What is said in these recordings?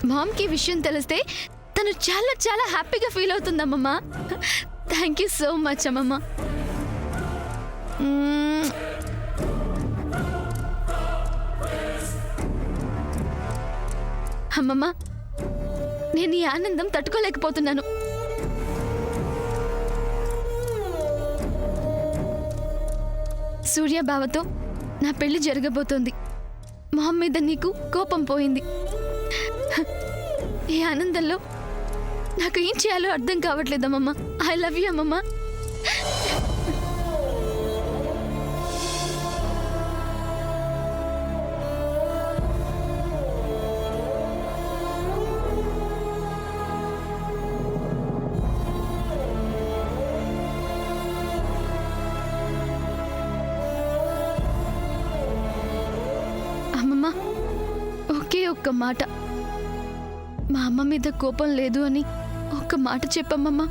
మామ్కి విషయం తెలిస్తే తను చాలా చాలా హ్యాపీగా ఫీల్ అవుతుందమ్మమ్మ. థ్యాంక్ యూ సో మచ్ అమ్మమ్మ. అమ్మమ్మ, నేను ఈ ఆనందం తట్టుకోలేకపోతున్నాను. సూర్య బావతో నా పెళ్లి జరగబోతోంది. మొహం మీద నీకు కోపం పోయింది. ఈ ఆనందంలో నాకు ఏం చేయాలో అర్థం కావట్లేదమ్మమ్మ. ఐ లవ్ యూ అమ్మమ్మ. అమ్మమ్మ, ఒకే ఒక్క మాట, మా అమ్మ మీద కోపం లేదు అని ఒక్క మాట చెప్పమ్మమ్మ.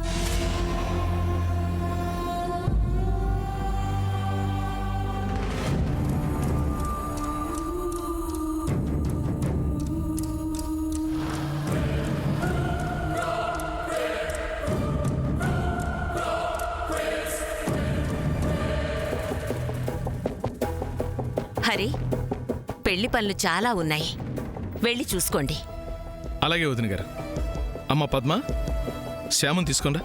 హరి, పెళ్లి పనులు చాలా ఉన్నాయి, వెళ్ళి చూసుకోండి. అలాగే వదిన గారు. అమ్మ పద్మ, శ్యామను తీసుకోండి.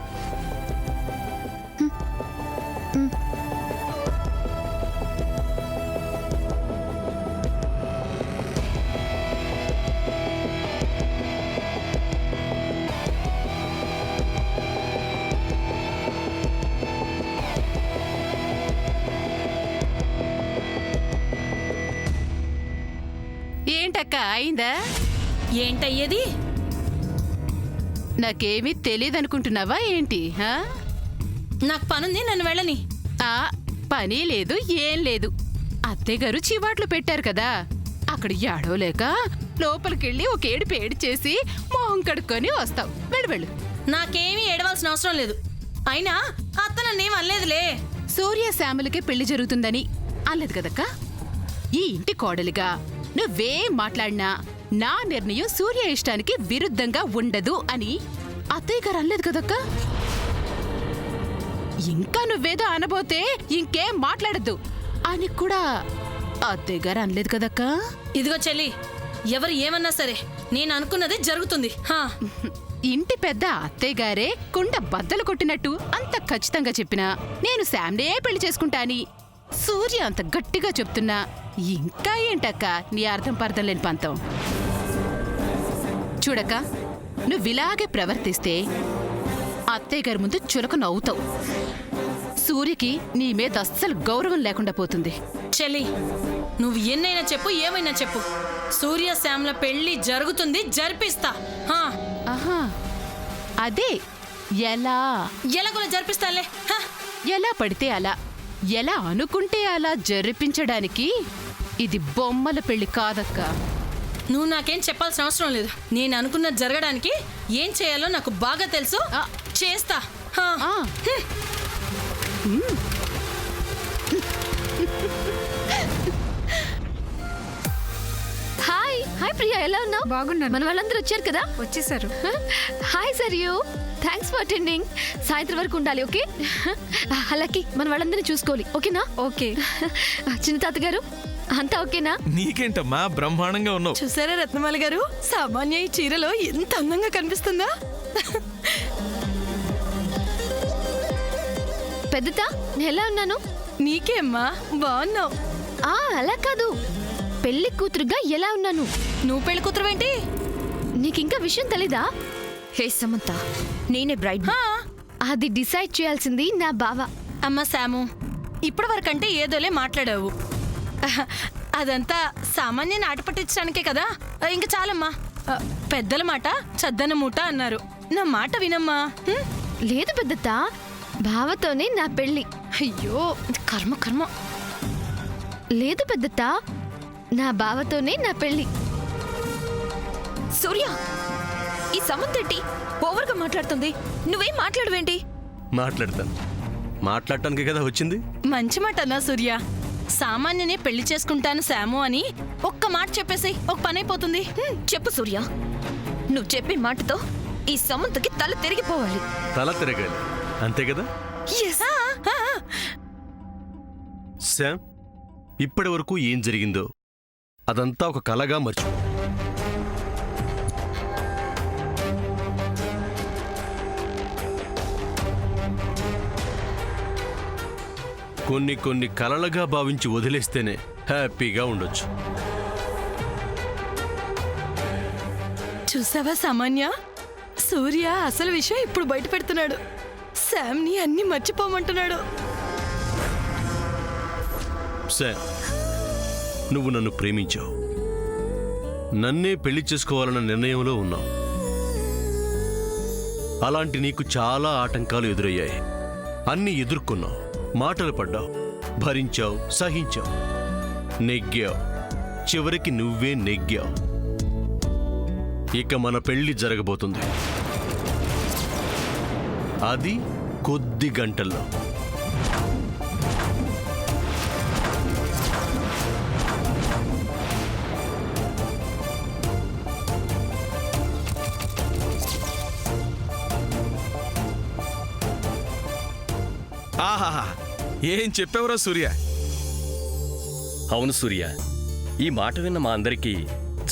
ఏంటక్క అయిందా? ఏంటయ్యేది? నాకేమీ తెలియదనుకుంటున్నావా ఏంటి? నాకు పనుంది, నన్ను వెళ్ళని. పని లేదు, ఏం లేదు. అత్తయ్యగారు చివాట్లు పెట్టారు కదా, అక్కడ ఏడవలేక లోపలికెళ్ళి ఒక ఏడు చేసి మొహం కడుక్కొని వస్తావు. వెళ్ళు. నాకేమీ ఏడవలసిన అవసరం లేదు. అయినా అత్త నన్నేం అనలేదులే. సూర్య శ్యామలకే పెళ్లి జరుగుతుందని అనలేదు కదక్క. ఈ ఇంటి కోడలిగా నువ్వేం మాట్లాడినా నా నిర్ణయం సూర్య ఇష్టానికి విరుద్ధంగా ఉండదు అని అత్తయ్య గారు అనలేదు కదక్క. ఇంకా నువ్వేదో అనబోతే ఇంకేం మాట్లాడద్దు అని కూడా అత్తయ్య గారు అనలేదు కదక్క. ఇదిగో చెల్లి, ఎవరు ఏమన్నా సరే నేను అనుకున్నది జరుగుతుంది. ఇంటి పెద్ద అత్తయ్య గారే కుండ బద్దలు కొట్టినట్టు అంత ఖచ్చితంగా చెప్పినా నేను శామ్నే పెళ్లి చేసుకుంటా అని సూర్య అంత గట్టిగా చెప్తున్నా ఇంకా ఏంటక్క నీ అర్థం పర్థం లేని పంతం? చూడక్క, నువ్విలాగే ప్రవర్తిస్తే అత్తయ్య గారి ముందు చులక నవ్వుతావు. సూర్యకి నీ మీద అస్సలు గౌరవం లేకుండా పోతుంది. చెల్లి, నువ్వు ఎన్నైనా చెప్పు, ఏమైనా చెప్పు, సూర్య శ్యామ్ల పెళ్లి జరుగుతుంది, జరిపిస్తా. ఆహా, అదే ఎలా? ఎలాగోలా జరిపిస్తాలే. ఎలా పడితే అలా, ఎలా అనుకుంటే అలా జరిపించడానికి ఇది బొమ్మల పెళ్లి కాదక్క. నువ్వు నాకేం చెప్పాల్సిన అవసరం లేదు. నేను అనుకున్నది జరగడానికి ఏం చేయాలో నాకు బాగా తెలుసు, చేస్తా. హాయ్ ప్రియా, ఎలా ఉన్నావు? బాగున్నాను. మన వాళ్ళందరూ వచ్చారు కదా? వచ్చేసారు. Hi Sarayu, thanks for attending. సాయంత్రం వరకు ఉండాలి, ఓకే? అలాగే మన వాళ్ళందరినీ చూసుకోవాలి, ఓకేనా? ఓకే. చిన్న తాతగారు అంతా ఓకేనా? నీకేంటమ్మా, బ్రహ్మాండంగా ఉన్నావు. చూసారా రత్నమాల గారు, సామాన్య ఈ చీరలో ఎంత అందంగా కనిపిస్తుందా? పెద్దతా, నేను ఎలా ఉన్నాను? నీకే అమ్మా, బాగున్నావు. అలా కాదు, పెళ్లి కూతురుగా ఎలా ఉన్నాను? నువ్వు పెళ్లి కూతురువేంటి? నీకింకా విషయం తెలీదా? హే సమంత, నేనే బ్రైడ్. అది డిసైడ్ చేయాల్సింది నా బావ. అమ్మ శాము, ఇప్పటి వరకంటే ఏదోలే మాట్లాడావు. అదంతా సామాన్య నాట పట్టించడానికే కదా. ఇంక చాలమ్మా. పెద్దల మాట చద్దన మూట అన్నారు. నా మాట వినమ్మా. లేదు పెద్దతా, బావతోనే నా పెళ్లి. అయ్యో, కర్మ కర్మ. లేదు పెద్దతా, నా బావతోనే నా పెళ్లి. సూర్య, ఈ సమంతేంటి ఓవర్గా మాట్లాడుతుంది? నువ్వేం మాట్లాడవేంటి? మాట్లాడతాను, మాట్లాడటానికి కదా వచ్చింది. మంచి మాట అన్నా సూర్య. సామాన్యనే పెళ్లి చేసుకుంటాను శాము అని ఒక్క మాట చెప్పేసి ఒక పని అయిపోతుంది. చెప్పు సూర్య, నువ్వు చెప్పే మాటతో ఈ సమంతకి తల తిరిగిపోవాలి. తల తిరగాలి అంతే కదా? శామ్, ఇప్పటి వరకు ఏం జరిగిందో అదంతా ఒక కలగా మర్చి కొన్ని కలలుగా భావించి వదిలేస్తేనే హ్యాపీగా ఉండొచ్చు. చూసావా సామాన్య, సూర్య అసలు విషయం ఇప్పుడు బయట పెడుతున్నాడు. శామ్ని అన్ని మర్చిపోమంటున్నాడు. శామ్, నువ్వు నన్ను ప్రేమించావు, నన్నే పెళ్లి చేసుకోవాలన్న నిర్ణయంలో ఉన్నావు. అలాంటి నీకు చాలా ఆటంకాలు ఎదురయ్యాయి. అన్నీ ఎదుర్కొన్నావు, మాటలు పడ్డావు, భరించావు, సహించావు, నెగ్గావు, చివరికి నువ్వే నెగ్గావు. ఇక మన పెళ్లి జరగబోతుంది, అది కొద్ది గంటల్లో. ఆహాహా, ఏం చెప్పావురా సూర్య? అవును సూర్య, ఈ మాట విన్న మా అందరికీ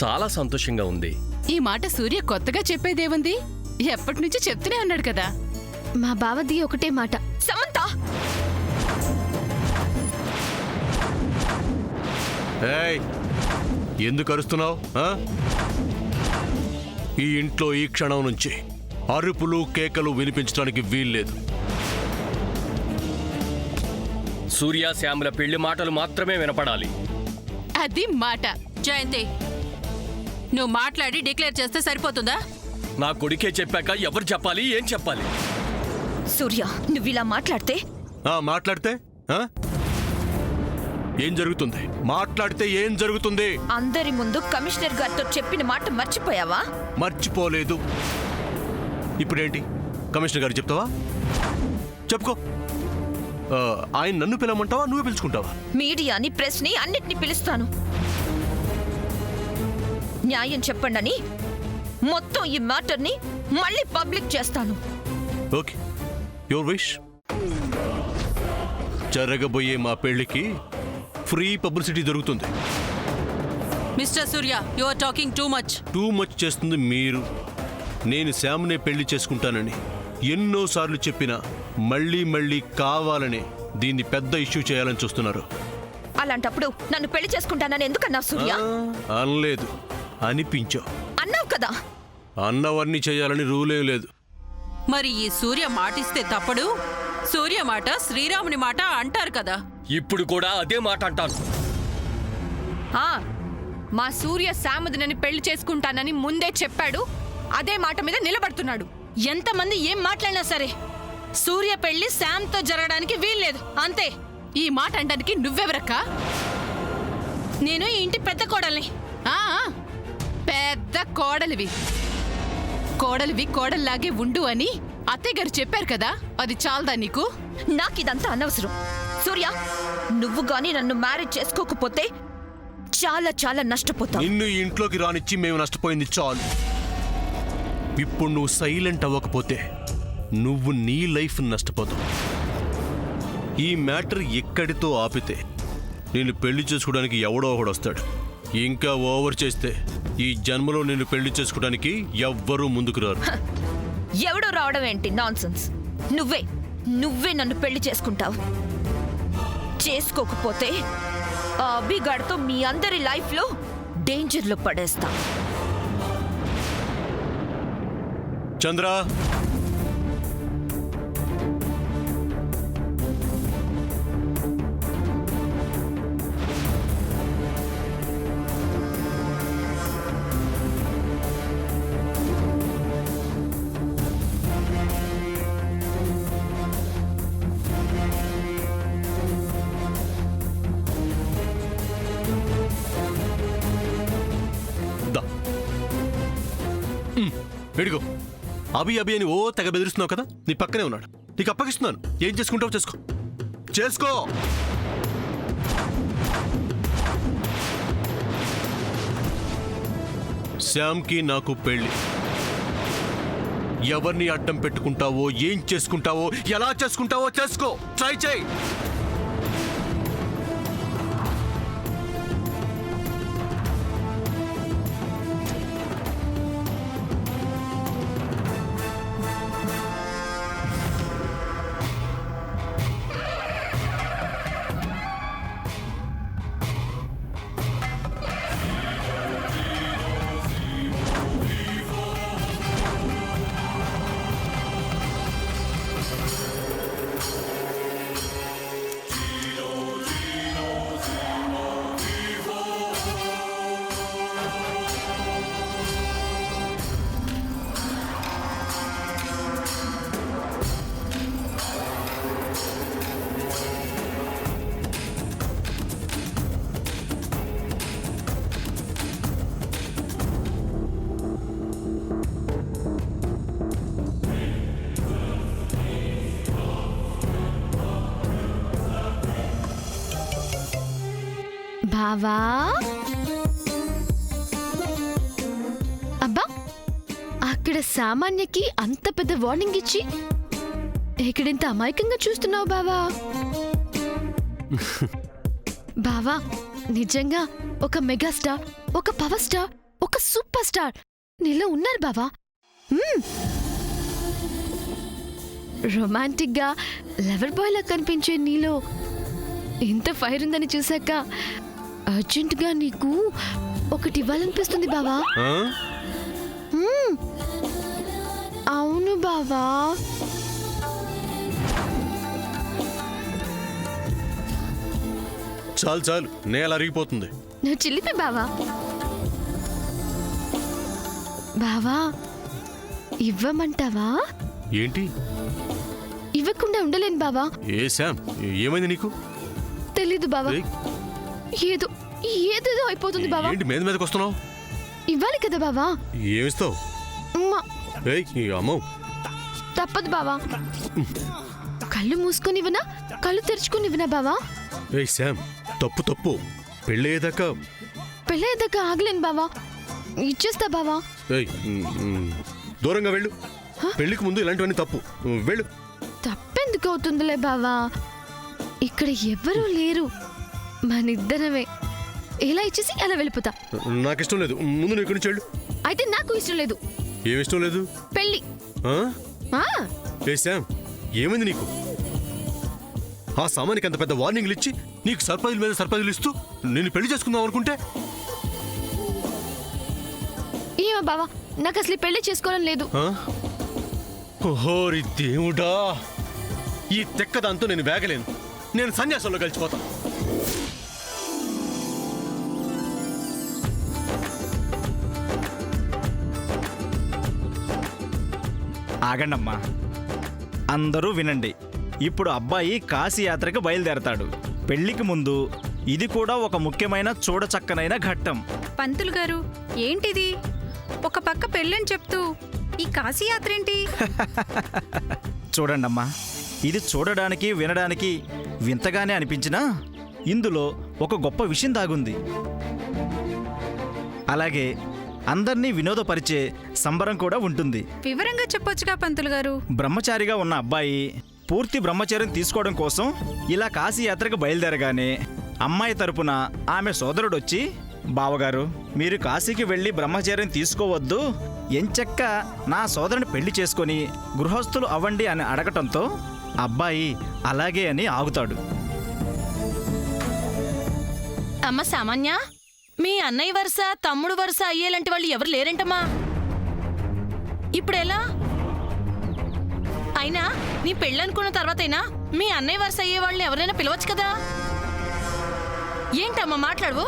చాలా సంతోషంగా ఉంది. ఈ మాట సూర్య కొత్తగా చెప్పేదేముంది, ఎప్పటి నుంచి చెప్తూనే ఉన్నాడు కదా. మా బావది ఒకటే మాట. సమంత, ఏయ్, ఎందుకు అరుస్తున్నావు? ఈ ఇంట్లో ఈ క్షణం నుంచి అరుపులు కేకలు వినిపించడానికి వీల్లేదు. సూర్య శ్యాముల పెళ్లి మాటలు మాత్రమే వినపడాలి. అది మాట. జయంతి, నువ్వు మాట్లాడి డిక్లేర్ చేస్తే సరిపోతుందా? నా కొడుకే చెప్పాక ఎవరు చెప్పాలి, ఏం చెప్పాలి? సూర్య, నువ్విలా మాట్లాడితే మాట్లాడితే ఏం జరుగుతుంది? మాట్లాడితే ఏం జరుగుతుంది? అందరి ముందు కమిషనర్ గారితో చెప్పిన మాట మర్చిపోయావా? మర్చిపోలేదు. ఇప్పుడేంటి, కమిషనర్ గారు చెప్తావా? చెప్పుకో. ఆయన నన్ను పిలవమంటావా, నువ్వే పిలుచుకుంటావా? మీడియాని, ప్రెస్ ని అన్నిటిని పిలుస్తాను. న్యాయం చెప్పండి, మొత్తం ఈ మ్యాటర్ ని మళ్ళీ పబ్లిక్ చేస్తాను. Okay, your wish. జరగబోయే మా పెళ్లికి ఫ్రీ పబ్లిసిటీ దొరుకుతుంది. Mister Surya, you are talking too much చేస్తుంది మీరు. నేను శ్యామ్నే పెళ్లి చేసుకుంటానని ఎన్నోసార్లు చెప్పినా మళ్ళీ కావాలని దీన్ని పెద్ద ఇష్యూ చేయాలని చూస్తున్నారు. అలాంటప్పుడు నన్ను పెళ్లి చేసుకుంటానని ఎందుకన్నావు సూర్య? అనలేదు, అనిపించో. అన్నావు కదా. అన్నవన్నీ చేయాలని రూలేం లేదు. మరి ఈ సూర్య మాటిస్తే తప్పడు. సూర్య మాట శ్రీరాముని మాట అంటారు కదా. ఇప్పుడు కూడా అదే మాట అంటాను. మా సూర్య శామదునని పెళ్లి చేసుకుంటానని ముందే చెప్పాడు. అదే మాట మీద నిలబడుతున్నాడు. ఎంతమంది ఏం మాట్లాడినా సరే సూర్య పెళ్లి శామ్తో జరగడానికి వీల్లేదు, అంతే. ఈ మాట అనడానికి నువ్వెవరక్కా? నేను ఈ ఇంటి పెద్ద కోడల్ని. పెద్ద కోడలివి. కోడల్లాగే ఉండు అని అత్తయ్య గారు చెప్పారు కదా, అది చాలదా నీకు? నాకిదంతా అనవసరం. సూర్య, నువ్వు గాని నన్ను మ్యారేజ్ చేసుకోకపోతే చాలా నష్టపోతావు. నిన్ను ఈ ఇంట్లోకి రానిచ్చి మేము నష్టపోయింది చాలు. ఇప్పుడు నువ్వు సైలెంట్ అవ్వకపోతే నువ్వు నీ లైఫ్ నష్టపోతావు. ఈ మ్యాటర్ ఎక్కడితో ఆపితే నేను పెళ్లి చేసుకోవడానికి ఎవడో ఒకడు వస్తాడు. ఇంకా ఓవర్ చేస్తే ఈ జన్మలో నేను పెళ్లి చేసుకోవడానికి ఎవ్వరూ ముందుకు రారు. ఎవడో రావడం ఏంటి? నాన్సెన్స్. నువ్వే నన్ను పెళ్లి చేసుకుంటావు. చేసుకోకపోతే ఆ అభిగాడితో మీ అందరి లైఫ్ లో డేంజర్ లో పడేస్తా. చంద్ర, ఎడుగో. అభి అని ఓ తెగ బెదిరిస్తున్నావు కదా, నీ పక్కనే ఉన్నాడు. నీకు అప్పగిస్తున్నాను, ఏం చేసుకుంటావు చేసుకో. శ్యామ్కి నాకు పెళ్లి. ఎవరిని అడ్డం పెట్టుకుంటావో, ఏం చేసుకుంటావో, ఎలా చేసుకుంటావో చేసుకో. ట్రై చేయి. బావా, అబ్బా, అక్కడ సామాన్యకి అంత పెద్ద వార్నింగ్ ఇచ్చి ఇక్కడింత అమాయకంగా చూస్తున్నావు బావా. బావా, నిజంగా ఒక మెగాస్టార్, ఒక పవర్ స్టార్, ఒక సూపర్ స్టార్ నీలో ఉన్నారు బావా. రొమాంటిక్ గా లవర్ బాయ్ లా కనిపించే నీలో ఇంత ఫైర్ ఉందని చూసాక అర్జెంట్ గా నీకు ఒకటి ఇవ్వాలనిపిస్తుంది బావా. అవును బావా. చాలు చాలు, నేల అరిగిపోతుంది. నువ్వు చిల్లిపే బావా. బావా, ఇవ్వమంటావా? ఏంటి? ఇవ్వకుండా ఉండలేను బావా. ఏ శామ్, ఏమైంది నీకు? తెలీదు బావా, ఏయ్, ఏదేదో అయిపోతుంది బావా. ఏంటి మీద మీదకి వస్తున్నావు? ఇవ్వాలి కదా బావా. ఏమిస్తావు? ఉమ్మా. అమ్మో, తప్పదు బావా. కళ్ళు మూసుకొని ఇవ్వనా, కళ్ళు తెరుచుకొని ఇవ్వనా బావా? ఏయ్ శామ్, తప్పు తప్పు. పెళ్ళయ్యేదాకా ఆగలేను బావా. ఇచ్చేస్తా బావా. దూరంగా వెళ్ళు. పెళ్లికి ముందు ఇలాంటివన్నీ తప్పు. వెళ్ళు. తప్పెందుకు అవుతుందిలే బావా, ఇక్కడ ఎవ్వరూ లేరు, మనిద్దరమే. ఇలా ఇచ్చేసి అలా వెళ్ళిపోతా. నాకు ఇష్టం లేదు. ముందు నువ్వు ఇక్కడి నుంచి వెళ్ళు. అయితే నాకు ఇష్టం లేదు. ఏమి ఇష్టం లేదు? పెళ్ళి. ఏ శామ్, ఏమైంది నీకు? ఆ సామానికి అంత పెద్ద వార్నింగ్లు ఇచ్చి నీకు సర్ప్రైజుల మీద సర్ప్రైజులు ఇస్తూ నేను పెళ్లి చేసుకుందాం అనుకుంటే ఏమో బావా, నాకు అసలు ఈ పెళ్లి చేసుకోవడం లేదు. ఓహోరి దేవుడా, ఈ తెక్కదాంతో నేను వేగలేను. నేను సన్యాసంలో కలిసిపోతా. ఆగండమ్మా, అందరూ వినండి. ఇప్పుడు అబ్బాయి కాశీ యాత్రకు బయలుదేరతాడు. పెళ్లికి ముందు ఇది కూడా ఒక ముఖ్యమైన చూడచక్కనైన ఘట్టం. పంతులు గారు, ఏంటిది? ఒక పక్క పెళ్ళని చెప్తూ ఈ కాశీ యాత్ర ఏంటి? చూడండమ్మా, ఇది చూడడానికి వినడానికి వింతగానే అనిపించినా ఇందులో ఒక గొప్ప విషయం దాగుంది. అలాగే అందర్నీ వినోదపరిచే సంబరం కూడా ఉంటుంది. వివరంగా చెప్పొచ్చుగా పంతులు గారు. బ్రహ్మచారిగా ఉన్న అబ్బాయి పూర్తి బ్రహ్మచర్యం తీసుకోవడం కోసం ఇలా కాశీ యాత్రకు బయలుదేరగానే అమ్మాయి తరపున ఆమె సోదరుడొచ్చి, బావగారు, మీరు కాశీకి వెళ్ళి బ్రహ్మచర్యం తీసుకోవద్దు, ఎంచక్క నా సోదరుని పెళ్లి చేసుకొని గృహస్థులు అవ్వండి అని అడగటంతో అబ్బాయి అలాగే అని ఆగుతాడు. అమ్మ సామాన్య, మీ అన్నయ్య వరుస, తమ్ముడు వరుస అయ్యేలాంటి వాళ్ళు ఎవరు లేరంటమ్మా. ఇప్పుడెలా? అయినా నీ పెళ్ళనుకున్న తర్వాతైనా మీ అన్నయ్య వరుస అయ్యే వాళ్ళని ఎవరైనా పిలవచ్చు కదా. ఏంటమ్మా మాట్లాడవు?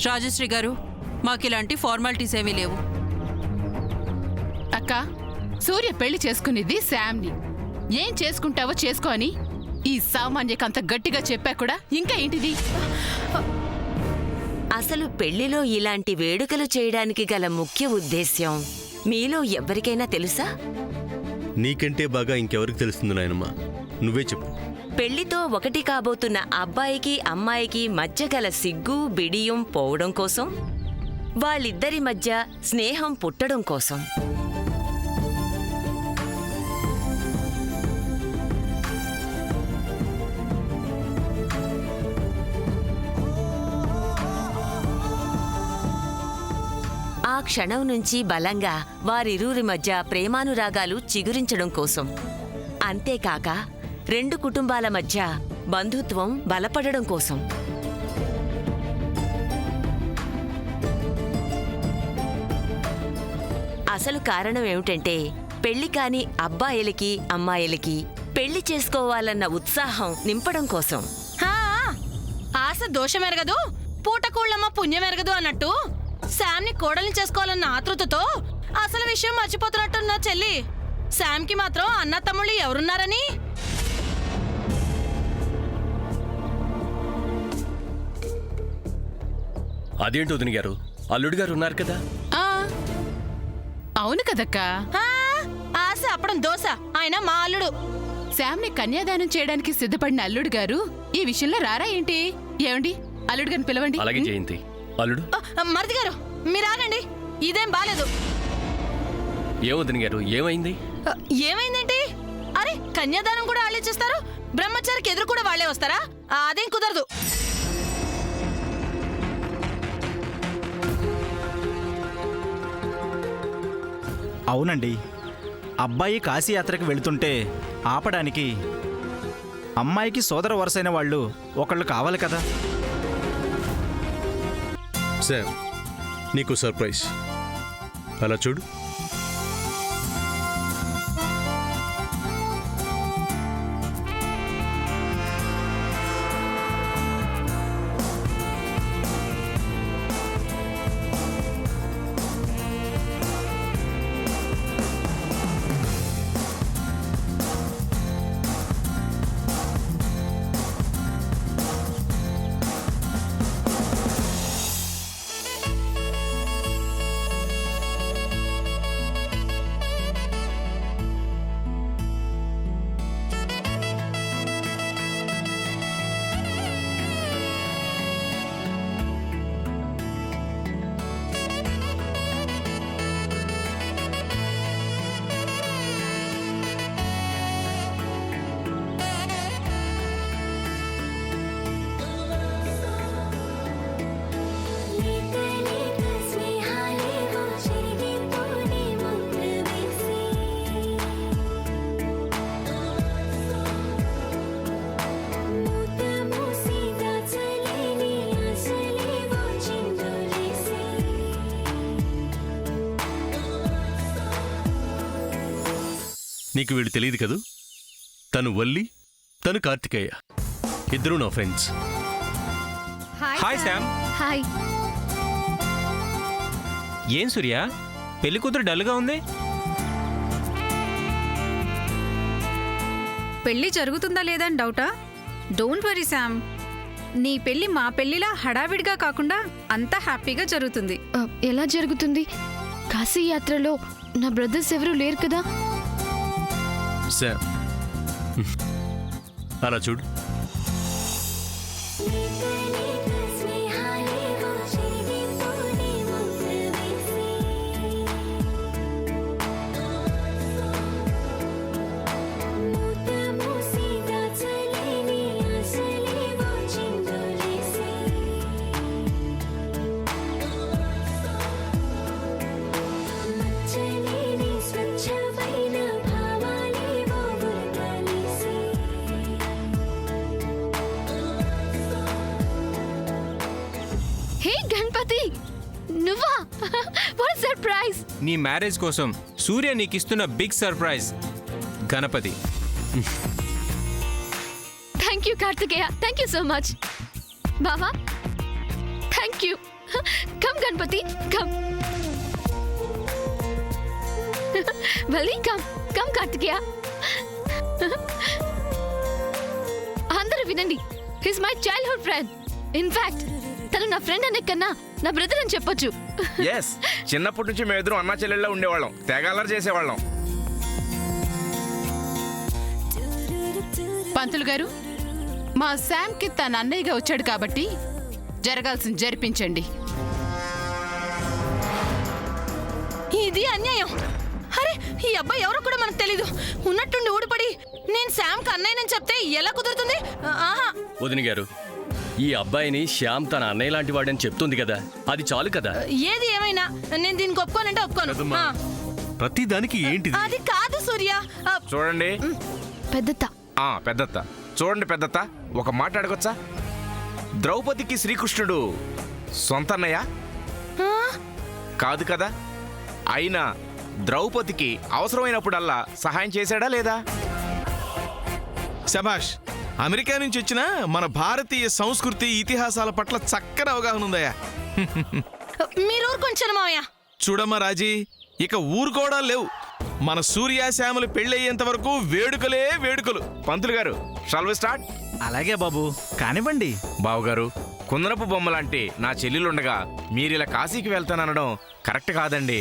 రాజశ్రీ గారు, మాకిలాంటి ఫార్మాలిటీస్ ఏమీ లేవు. అక్క, సూర్య పెళ్లి చేసుకునేది శామ్ని. ఏం చేసుకుంటావో చేసుకో అని ఈ సామాన్యకంత గట్టిగా చెప్పా కూడా ఇంకా ఏంటిది? అసలు పెళ్లిలో ఇలాంటి వేడుకలు చేయడానికి గల ముఖ్య ఉద్దేశ్యం మీలో ఎవరికైనా తెలుసా? నీకంటే బాగా ఇంకెవరికి తెలుస్తుంది నాయనమ్మా, నువ్వే చెప్పు. పెళ్లితో ఒకటి కాబోతున్న అబ్బాయికి అమ్మాయికి మధ్య గల సిగ్గు బిడియం పోవడం కోసం, వాళ్ళిద్దరి మధ్య స్నేహం పుట్టడం కోసం. ఆ క్షణం నుంచి బలంగా వారిరువురి మధ్య ప్రేమానురాగాలు చిగురించడం కోసం, అంతేకాక 2 కుటుంబాల మధ్య బంధుత్వం బలపడడం కోసం. అసలు కారణం ఏమిటంటే పెళ్లి కాని అబ్బాయిలకి అమ్మాయిలకి పెళ్లి చేసుకోవాలన్న ఉత్సాహం నింపడం కోసం. హా, ఆశ దోషమెరగదు, పూటకూళ్ళమ్మ పుణ్యమెరగదు అన్నట్టు శామ్ని కోడల్ని చేసుకోవాలన్న ఆతృతతో అసలు విషయం మర్చిపోతున్నట్టున్న చెల్లి. శామ్కి మాత్రం అన్న తమ్ముళ్ళు ఎవరున్నారని? అదేంటి వదిన గారు, అల్లుడు గారు ఉన్నారు కదా. ఆ, అవును కదక్కా. ఆ, ఆశ అప్పడం దోశ, ఆయన మా అల్లుడు. శామ్ని కన్యాదానం చేయడానికి సిద్ధపడిన అల్లుడు గారు ఈ విషయంలో రారా ఏంటి? ఏమండి, అల్లుడు గారిని పిలవండి. అలాగే జయంతి. అల్లుడు. మరిది గారు మీరాగండి, ఇదేం బాలేదు. ఏ వదిన గారు, ఏమైంది? ఏమైందేంటి? అరే, కన్యాదానం కూడా వాళ్ళే చేస్తారు, బ్రహ్మచారికి ఎదురు కూడా వాళ్లే వస్తారా? అదేం కుదరదు. అవునండి, అబ్బాయి కాశీయాత్రకు వెళుతుంటే ఆపడానికి అమ్మాయికి సోదర వరుసైన వాళ్ళు ఒకళ్ళు కావాలి కదా. శామ్, నీకు సర్ప్రైజ్. అలా చూడు. నీకు వీడు తెలియదు కదూ, తను వల్లి, తను కార్తికేయ, ఇద్దరు నా ఫ్రెండ్స్. Hi Sam. హాయ్. ఏం సూర్య, పెళ్లి కూతురు డల్గా ఉంది? పెళ్లి జరుగుతుందా లేదా అని డౌటా? డోంట్ వరీ శామ్, నీ పెళ్లి మా పెళ్లిలా హడావిడిగా కాకుండా అంతా హ్యాపీగా జరుగుతుంది. ఎలా జరుగుతుంది? కాశీ యాత్రలో నా బ్రదర్స్ ఎవరూ లేరు కదా. శామ్, అలా చూడు. హే గణపతి, నువ్వా? What surprise! నీ మ్యారేజ్ కోసం సూర్య నీకిస్తున్న big surprise Ganapathi. Thank you Karthikeya, thank you so much. బావా, thank you. Come Ganapathi, come. Valli, come come Karthikeya. అందరూ వినండి, he's my childhood friend. In fact తను నా ఫ్రెండ్ అనే కన్నా నా బ్రదర్ అని చెప్పొచ్చు. ఎస్, చిన్నప్పటి నుంచి మేమిద్దరం అన్నా చెల్లెళ్ళ ఉండేవాళ్ళం, తెగాలర్ చేసేవాళ్ళం. పంతులు గారు, మా శామ్కి తన అన్నయ్యగా వచ్చాడు కాబట్టి జరగాల్సింది జరిపించండి. ఇది అన్యాయం. అరే, ఈ అబ్బాయి ఎవరో కూడా మనకు తెలీదు. ఉన్నట్టుండి ఊడిపడి నేను శామ్కి అన్నయ్యనని చెప్తే ఎలా కుదురుతుంది? ఆహా. వదిన గారు, ఈ అబ్బాయిని శ్యామ్ తన అన్నయ్య లాంటి వాడని చెప్తుంది కదా, అది చాలు కదా. ఏది ఏమైనా నేను దీనికి ఒప్పుకోనంటే ఒప్పుకోను. కదమ్మా. ఆ, ప్రతి దానికి ఏంటిది? అది కాదు సూర్య. చూడండి పెద్దత్త. పెద్దత్త, చూడండి పెద్దత్త, ఒక మాట అడగొచ్చా? ద్రౌపదికి శ్రీకృష్ణుడు సొంత అన్నయ్య కాదు కదా? అయినా ద్రౌపదికి అవసరమైనప్పుడల్లా సహాయం చేశాడా లేదా? శభాష్. అమెరికా నుంచి వచ్చిన మన భారతీయ సంస్కృతి ఇతిహాసాల పట్ల చక్కని అవగాహన ఉందయ్యా. మీరు ఊరుకొంచారు మావయ్య. చూడమ్మా రాజీ, ఇక ఊరుకోవడా లేవు. మన సూర్యాశ్యాములు పెళ్ళయ్యేంత వరకు వేడుకలే వేడుకలు. పంతులు గారు, షాల్ వి స్టార్ట్? అలాగే బాబు, కానివ్వండి. బావగారు, కుందరపు బొమ్మలాంటి నా చెల్లెలుండగా మీరిలా కాశీకి వెళ్తాననడం కరెక్ట్ కాదండి.